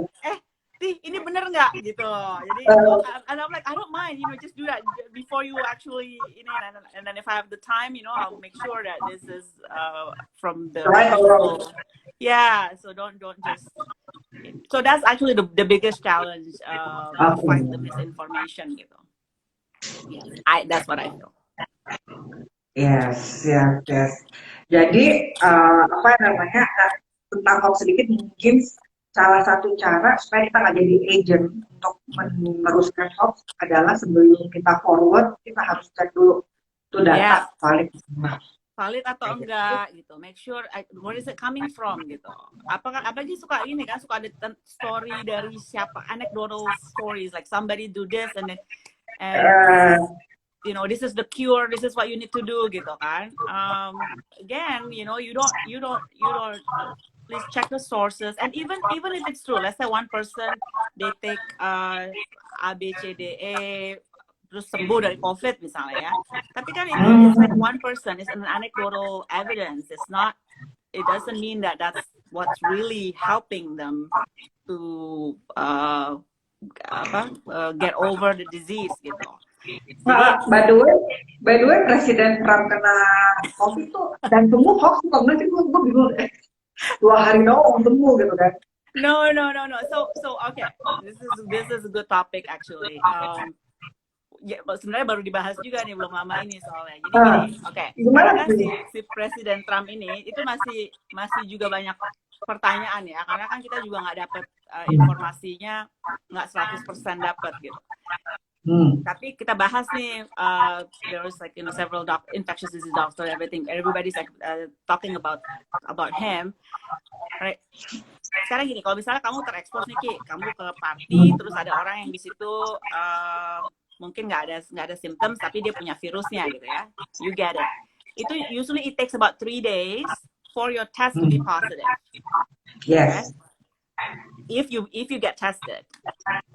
ini bener nggak gitu. Jadi, and I'm like, I don't mind, you know, just do that before you actually, you know, and then if I have the time, you know, I'll make sure that this is from the right or wrong. reputable. Yeah, so don't just. So that's actually the biggest challenge to Oke. fight the misinformation gitu. Yes, that's what I feel. Yes, yes, yes. Jadi apa namanya tentang hoax sedikit mungkin salah satu cara supaya kita nggak jadi agent untuk meneruskan hoax adalah sebelum kita forward kita harus cek dulu itu Yeah. data valid. Valid atau enggak gitu, make sure where is it coming from gitu. Apa sih suka ini kan, suka ada story dari siapa, anecdotal stories like somebody do this and and you know, this is the cure, this is what you need to do gitu kan. Again, you know, you don't please check the sources, and even if it's true, let's say one person they take A B C D E terus sembuh dari COVID misalnya ya, tapi kan itu it's like one person, it's an anecdotal evidence, it's not, it doesn't mean that that's what's really helping them to get over the disease gitu. Jadi, by the way, Presiden Trump kena COVID tuh dan sembuh hoax kok nggak sih? Gue bingung. 2 hari doang sembuh gitu kan? no. So okay, this is a good topic actually. Ya, sebenarnya baru dibahas juga nih belum lama ini soalnya. Jadi gini, oke. Karena si Presiden Trump ini itu masih juga banyak pertanyaan ya, karena kan kita juga nggak dapat informasinya, nggak 100% dapat gitu. Tapi kita bahas nih, there was like, you know, several infectious disease doctor, everybody's like talking about him, right? Sekarang gini, kalau misalnya kamu terekspos nih Ki, kamu ke party, terus ada orang yang di situ mungkin nggak ada symptoms, tapi dia punya virusnya gitu ya, you get it. Itu usually it takes about 3 days for your test to be positive. Yes. Okay? If you get tested.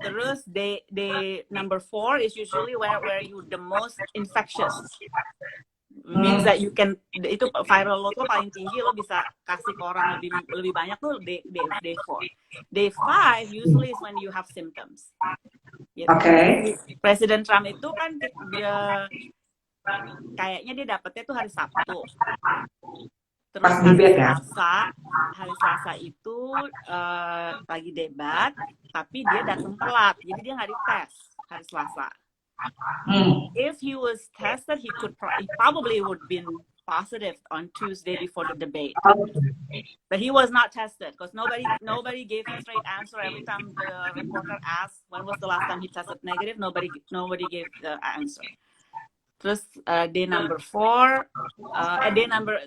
Terus day number 4 is usually where you the most infectious. Means that you can, itu viral load lo paling tinggi, lo bisa kasih ke orang lebih banyak tuh day 4. Day 5 usually is when you have symptoms. Gitu. Okay. Presiden Trump itu kan dia kayaknya dia dapetnya tuh hari Sabtu. Terus hari Selasa itu lagi debat, tapi dia datang telat, jadi dia nggak dites hari Selasa. If he was tested, he probably would been positive on Tuesday before the debate. But he was not tested because nobody gave a straight answer. Every time the reporter asked when was the last time he tested negative, nobody gave the answer. Terus day number 4,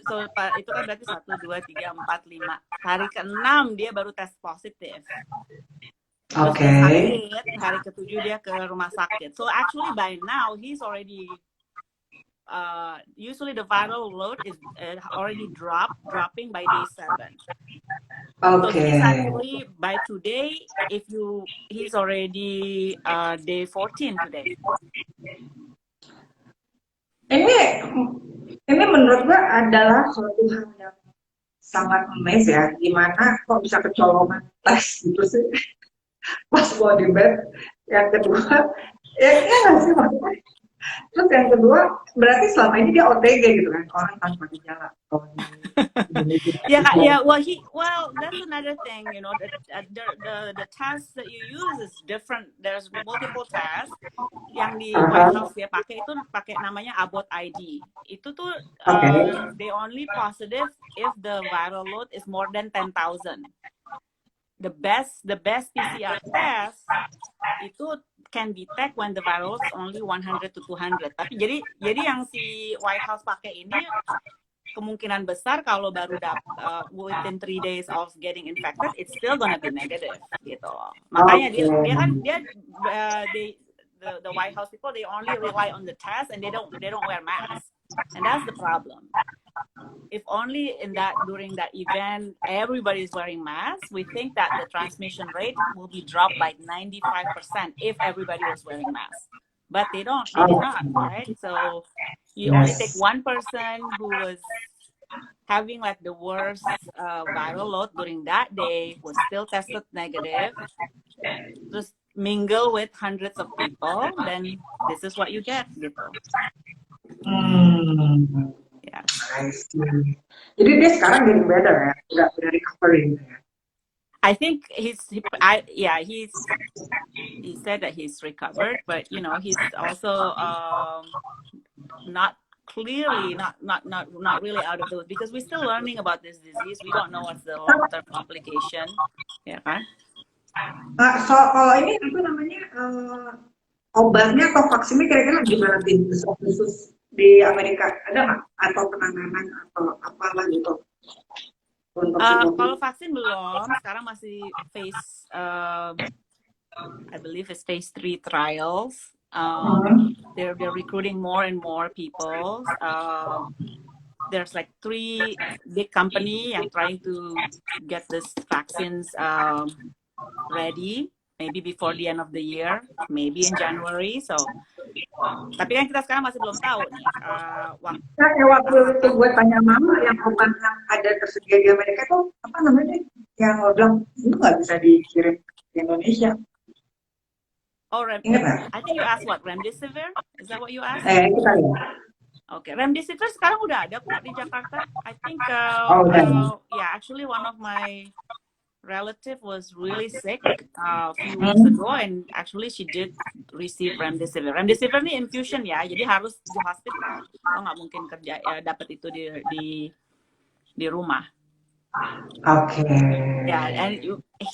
so itu kan berarti 1, 2, 3, 4, 5. Hari ke-6 dia baru tes positif. Terus dia sakit, hari ke-7 dia ke rumah sakit. So actually by now he's already usually the viral load is already dropping by day 7. So he's actually by today, he's already day 14 today. Ini menurut gue adalah suatu hal yang sangat amazing ya, gimana kok bisa kecolongan tes gitu sih pas mau debat. Yang kedua, ya nggak sih maksudnya. Terus yang kedua, berarti selama ini dia OTG gitu kan, orang tanpa gejala. Well, that's another thing, you know, the test that you use is different. There's multiple tests. Yang di White House dia pakai itu pakai namanya Abbott ID. Itu tuh they only positive if the viral load is more than 10,000. The best PCR test itu can detect when the viral is only 100 to 200. Tapi jadi yang si White House pakai ini kemungkinan besar kalau baru within 3 days of getting infected, it's still gonna be negative gitu loh. Makanya the White House people, they only rely on the test and they don't wear masks, and that's the problem. If only during that event everybody is wearing masks, we think that the transmission rate will be dropped by 95% if everybody was wearing masks. But they did not, right? So you only take one person who was having like the worst viral load during that day, was still tested negative, just mingle with hundreds of people, then this is what you get gitu. Yeah. Jadi dia sekarang getting better ya, udah recovering ya. I think he said that he's recovered, but you know he's also not really out of the woods because we're still learning about this disease. We don't know what's the long-term complication, ya kan? So kalau ini apa namanya obatnya atau vaksinnya kira-kira gimana tim khusus di Amerika ada nggak atau penanganan atau apalah gitu? Kalau vaksin belum, sekarang masih phase I believe it's phase 3 trials. They're recruiting more and more people. There's like 3 big company yang trying to get this vaccines ready, maybe before the end of the year, maybe in January. So, tapi kan kita sekarang masih belum tahu nih Waktu itu gue tanya mama yang obat yang ada tersedia di Amerika itu apa namanya? Yang lo bilang itu nggak bisa dikirim ke Indonesia. Oh, Ingat nggak? I think you asked what, Remdesivir? Is that what you asked? Kita lihat. Okay, Remdesivir sekarang udah ada kok di Jakarta. I think, yeah, actually one of my relative was really sick a few weeks ago, and actually she did receive Remdesivir. Remdesivir ini infusion ya, jadi harus di hospital. Lo nggak mungkin kerja dapat itu di rumah. Okay. Yeah, and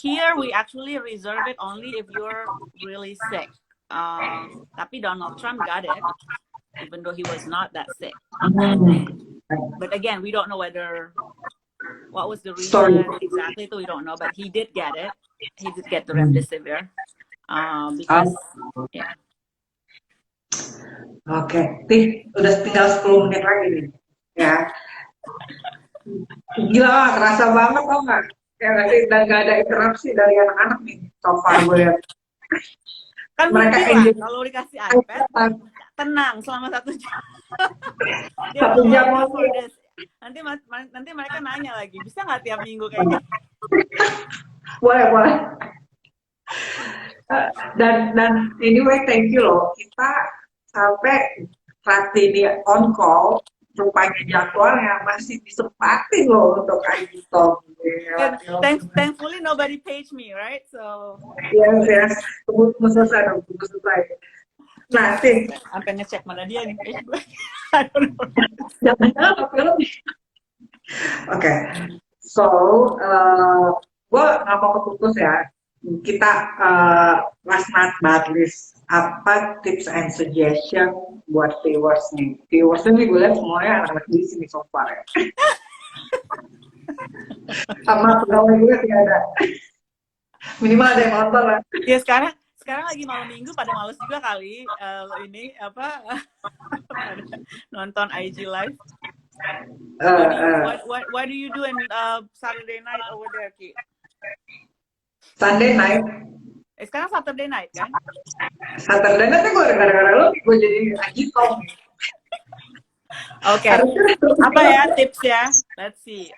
here we actually reserve it only if you're really sick. Tapi Donald Trump got it, even though he was not that sick. But again, we don't know what was the reason exactly, so we don't know. But he did get it. He did get the Remdesivir. Because, yeah. Oke, udah tinggal 10 menit lagi nih. Ya. Gila, kerasa banget tau nggak? Ya nggak sih, dan nggak ada interupsi dari anak-anak nih. So far gue lihat. Kan mereka kalau dikasih iPad, tenang selama 1 jam. 1 jam lagi. Nanti mereka nanya lagi, bisa nggak tiap minggu kayak gitu? Boleh. Dan anyway, thank you loh. Kita sampai saat ini on call, rupanya jadwalnya masih disempatin loh untuk ID Talk. Thankfully nobody paged me, right? So yes. Tunggu selesai. Nah, sampai ngecek mana dia nih page gue. I don't know. Jangan film. Oke, so gue nggak mau keputus ya. Kita last night list apa tips and suggestion buat viewers nih. Viewers ini gue lihat semuanya anak-anak di sini so far ya. Sama pegawai gue sih ada. Minimal ada yang nonton lah. Ya sekarang lagi malam minggu pada males juga kali ini apa nonton IG live. What do you do in Saturday night over there, Ki? Sunday night. Sekarang Saturday night kan? Saturday night gue gara-gara lo gue jadi IG Talk. Oke. Apa ya tips ya? Let's see.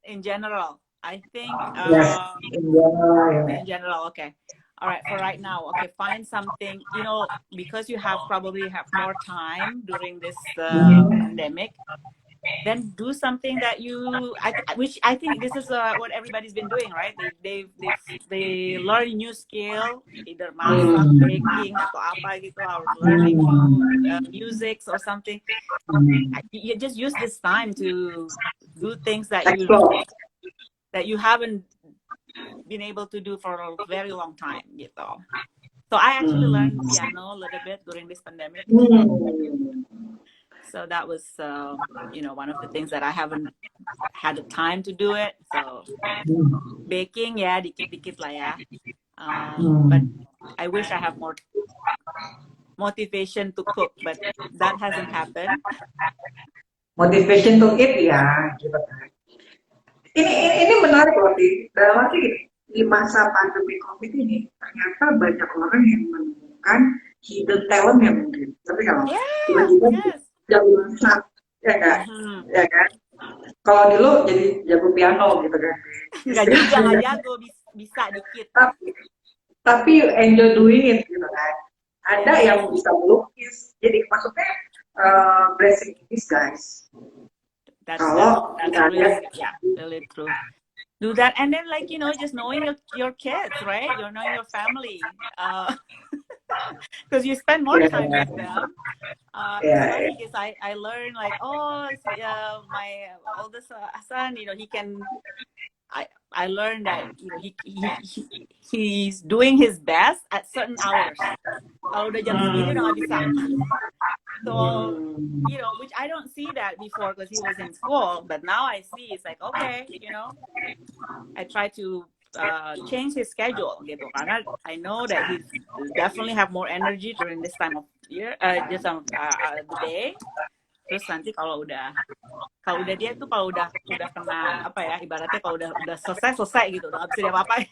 In general, I think. In general, okay. All right, for right now, okay, find something, because you probably have more time during this pandemic, then do something that which I think this is what everybody's been doing, right? They learn new skill, either masak, baking, atau apa gitu, or learning music or something. You just use this time to do things that you haven't been able to do for a very long time, gitu. So I actually learned piano a little bit during this pandemic. So that was, one of the things that I haven't had the time to do it. So baking, ya, dikit-dikit lah ya. But I wish I have more motivation to cook, but that hasn't happened. Motivation to eat ya, gitu kan. Ini menarik loh, dalam arti di masa pandemi COVID ini ternyata banyak orang yang menemukan hidden talent yang mungkin. Tapi kalau tiba-tiba jago masak, ya kan? Ya kan? Kalau dulu jadi jago piano gitu kan? Nggak juga, nggak jago, bisa dikit. Tapi you enjoy doing it gitu kan? Ada yang bisa melukis, jadi maksudnya blessing in disguise. That's really true. Do that, and then just knowing your kids, right? Knowing your family, because you spend more time with them. Because I learned my oldest son, he can. I learned that he's doing his best at certain hours. Kalau udah jam segini udah nggak bisa. So, which I don't see that before because he was in school, but now I see it's like, okay, I try to change his schedule gitu, karena I know that he definitely have more energy during this time of year, this time of the day. Terus nanti kalau udah dia tuh kalau udah kena apa ya, ibaratnya kalau udah selesai gitu, udah nggak bisa diapa-apain.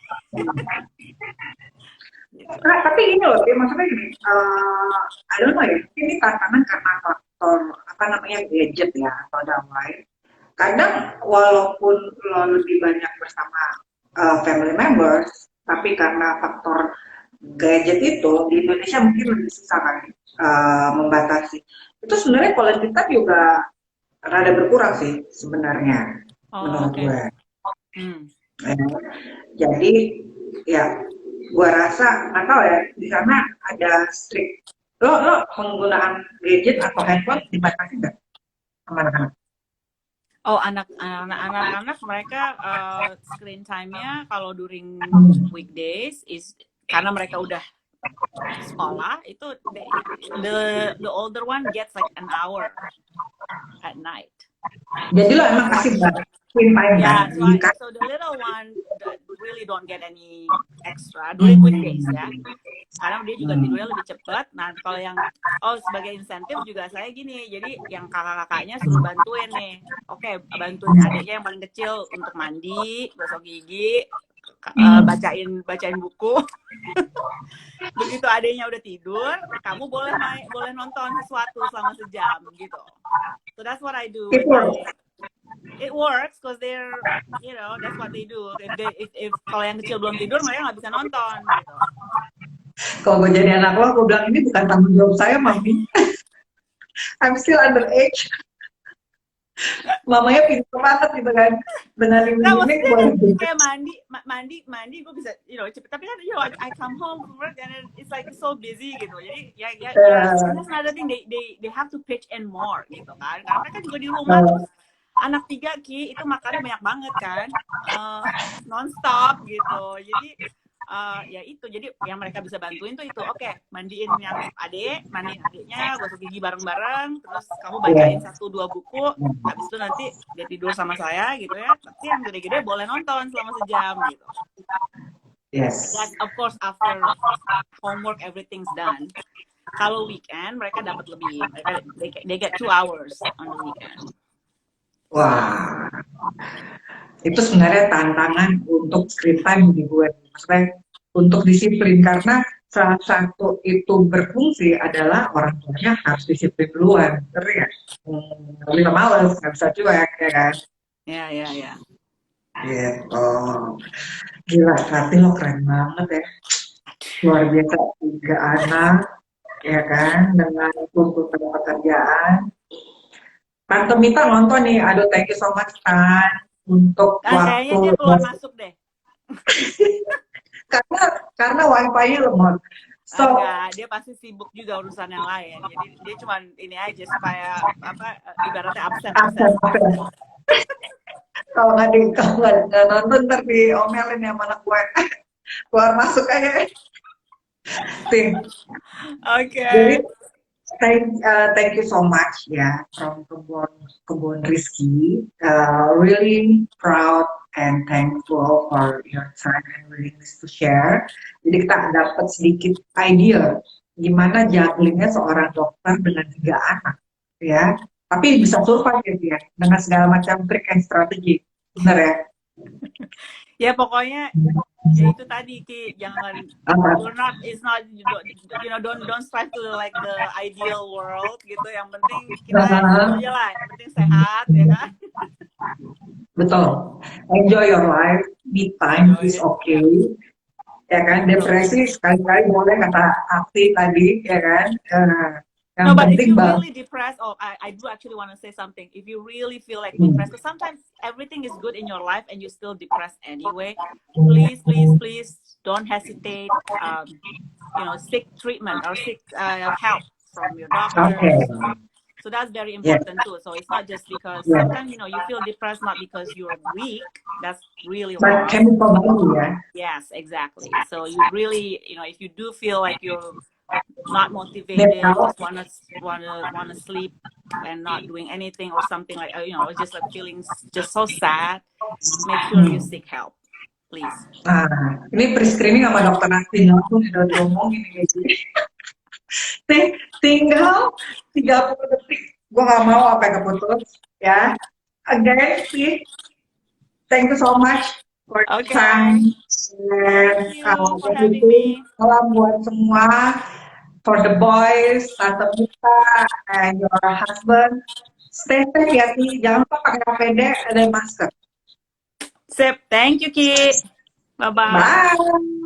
Gitu. Nah, tapi ini loh, maksudnya gini, I don't know ya, ini tantangan karena faktor apa namanya gadget ya atau dan lain. Kadang walaupun lo lebih banyak bersama family members, tapi karena faktor gadget itu di Indonesia mungkin lebih susah kan membatasi. Itu sebenarnya quality time juga rada berkurang sih sebenarnya menurut gue. Jadi ya gue rasa nggak tahu ya, di sana ada strict. Lo penggunaan gadget atau handphone dibatasi nggak sama anak-anak? Oh, anak-anak mereka screen time-nya kalau during weekdays is karena mereka udah sekolah itu the older one gets like an hour at night. Jadi lo emang kasih screen time Yeah, kan? so the little one really don't get any extra during weekdays ya. Karena dia juga tidurnya lebih cepat. Nah, kalau yang sebagai insentif juga saya gini, jadi yang kakak-kakaknya suruh bantuin nih. Oke, bantuin adiknya yang paling kecil untuk mandi, gosok gigi, bacain buku. Begitu adiknya udah tidur, kamu boleh nonton sesuatu selama sejam gitu. So that's what I do. It works because they're, that's what they do. If kalau yang kecil belum tidur, mereka nggak bisa nonton gitu. Kalau gue jadi anak lo, gue bilang ini bukan tanggung jawab saya, Mami. I'm still underage. Mamanya pintar banget gitu kan, benerin ini gue kayak mandi gue bisa cepet, tapi kan I come home from work and it's like so busy gitu, jadi ya that's another thing, they have to pitch in more gitu kan, karena mereka juga di rumah terus anak 3 Ki itu makannya banyak banget kan, nonstop gitu, jadi ya itu, jadi yang mereka bisa bantuin tuh itu, oke, mandiin yang mandiin adiknya, gosok gigi bareng-bareng, terus kamu bacain 1-2 buku, habis itu nanti dia tidur sama saya gitu ya, tapi yang gede-gede boleh nonton selama sejam gitu. Yes. That's of course after homework everything's done. Kalau weekend mereka dapat lebih, they get 2 hours on the weekend. Wah, itu sebenarnya tantangan untuk screen time di gue, maksudnya untuk disiplin, karena salah satu itu berfungsi adalah orang tuanya harus disiplin duluan, ngerti ya? Lebih males, nggak bisa cuek ya kan? Ya. Gitu. Gila, tapi lo keren banget ya, luar biasa, 3 anak, ya kan, dengan tuntutan pekerjaan. Tante Mita nonton nih, aduh thank you so much Tan untuk waktu. Kayaknya dia keluar masuk deh. karena wifi-nya lemot. So, enggak, dia pasti sibuk juga urusan yang lain. Jadi dia cuma ini aja supaya ibaratnya absen. Kalau nggak nonton ntar diomelin ya mana gue. Keluar masuk aja. Oke. Jadi thank you so much ya from Kebun Rizky. Really proud and thankful for your time and willingness to share. Jadi kita dapat sedikit idea gimana jugglingnya seorang dokter dengan 3 anak, ya. Tapi bisa survive ya dengan segala macam trik and strategi, benar ya? Ya pokoknya ya itu tadi Ki, jangan don't strive to like the ideal world gitu, yang penting kita aja lah, yang penting sehat ya kan. Betul, enjoy your life, me time is okay, ya kan, depresi sekali-kali boleh kata Akti tadi, ya kan. No, but if you really depressed, I do actually want to say something. If you really feel like depressed, because sometimes everything is good in your life and you're still depressed anyway, please don't hesitate. Seek treatment or seek help from your doctor. Okay. So that's very important too. So it's not just because sometimes you feel depressed not because you're weak. That's really wrong. Yes, exactly. So you really, if you do feel like you're not motivated, just wanna sleep and not doing anything or something like just like feeling just so sad, make sure you seek help. please. Nah, ini pre-screening sama dokter Astina tuh sudah diomongin ini. Tinggal 30 detik. Gue gak mau apa yang keputus. Ya. Again, please. Thank you so much for your Okay. time. Thank you for having Begitu, me. salam buat semua. For the boys, Tante Mita, and your husband. Stay safe ya, Ti. Jangan lupa pakai APD dan masker. Sip. Thank you, Ki. Bye-bye. Bye.